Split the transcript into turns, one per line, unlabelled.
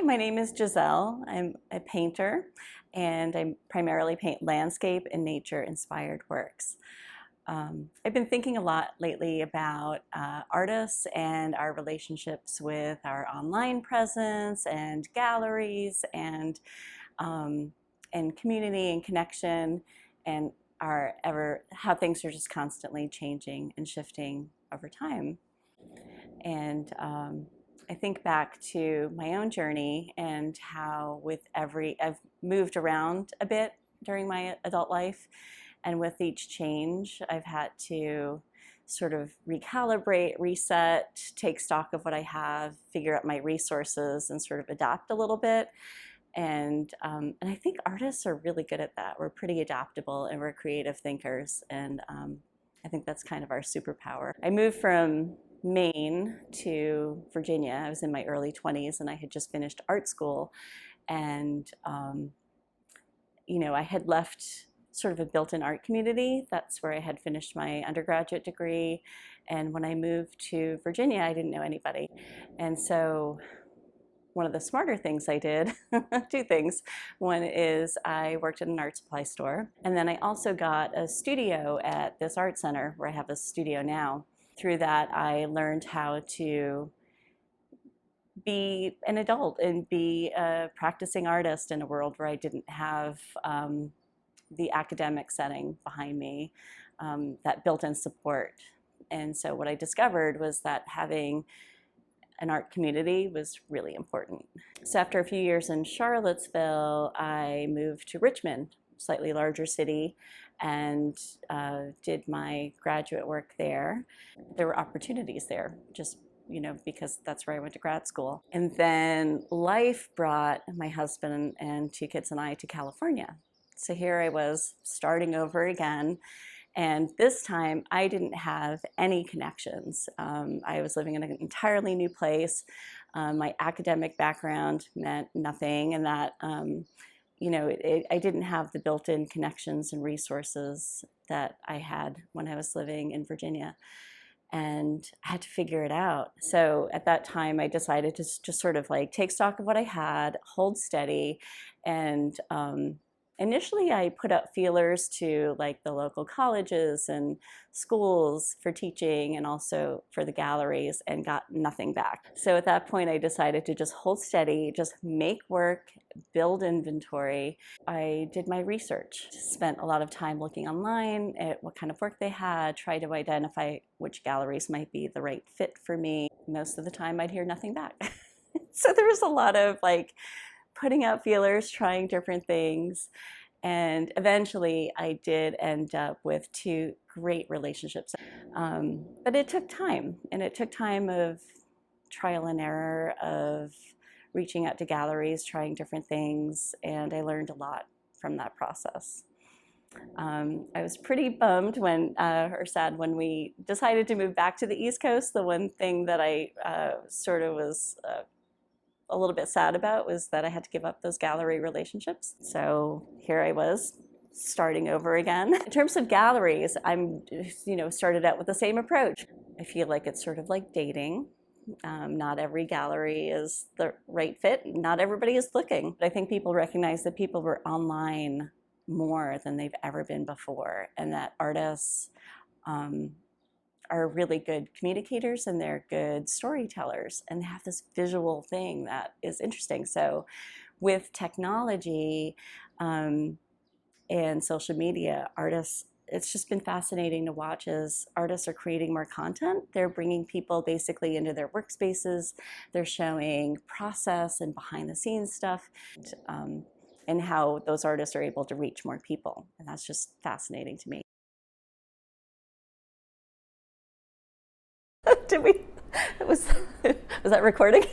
Hi, my name is Giselle. I'm a painter, and I primarily paint landscape and nature-inspired works. I've been thinking a lot lately about artists and our relationships with our online presence and galleries and community and connection, and how things are just constantly changing and shifting over time. And I think back to my own journey and how I've moved around a bit during my adult life, and with each change I've had to sort of recalibrate, reset, take stock of what I have, figure out my resources, and sort of adapt a little bit. And I think artists are really good at that. We're pretty adaptable and we're creative thinkers, and I think that's kind of our superpower. I moved from Maine to Virginia. I was in my early 20s and I had just finished art school, and I had left sort of a built-in art community. That's where I had finished my undergraduate degree, and when I moved to Virginia I didn't know anybody. And so one of the smarter things I did, two things. One is I worked at an art supply store, and then I also got a studio at this art center where I have a studio now. Through that, I learned how to be an adult and be a practicing artist in a world where I didn't have the academic setting behind me, that built-in support. And so what I discovered was that having an art community was really important. So after a few years in Charlottesville, I moved to Richmond, slightly larger city, and did my graduate work there. There were opportunities there, just because that's where I went to grad school. And then life brought my husband and two kids and I to California. So here I was starting over again. And this time I didn't have any connections. I was living in an entirely new place. My academic background meant nothing, and that I didn't have the built-in connections and resources that I had when I was living in Virginia, and I had to figure it out. So at that time I decided to just sort of like take stock of what I had, hold steady, and initially I put out feelers to like the local colleges and schools for teaching and also for the galleries, and got nothing back. So at that point I decided to just hold steady, just make work, build inventory. I did my research, spent a lot of time looking online at what kind of work they had, tried to identify which galleries might be the right fit for me. Most of the time I'd hear nothing back. So there was a lot of like putting out feelers, trying different things, and eventually I did end up with two great relationships. But it took time, and it took time of trial and error, of reaching out to galleries, trying different things, and I learned a lot from that process. I was pretty bummed or sad when we decided to move back to the East Coast. The one thing that I sort of was a little bit sad about was that I had to give up those gallery relationships. So here I was, starting over again. In terms of galleries, I'm started out with the same approach. I feel like it's sort of like dating. Not every gallery is the right fit. Not everybody is looking. But I think people recognize that people were online more than they've ever been before, and that artists are really good communicators, and they're good storytellers, and they have this visual thing that is interesting. So with technology and social media, artists, it's just been fascinating to watch as artists are creating more content. They're bringing people basically into their workspaces. They're showing process and behind the scenes stuff, and how those artists are able to reach more people. And that's just fascinating to me. Was that recording?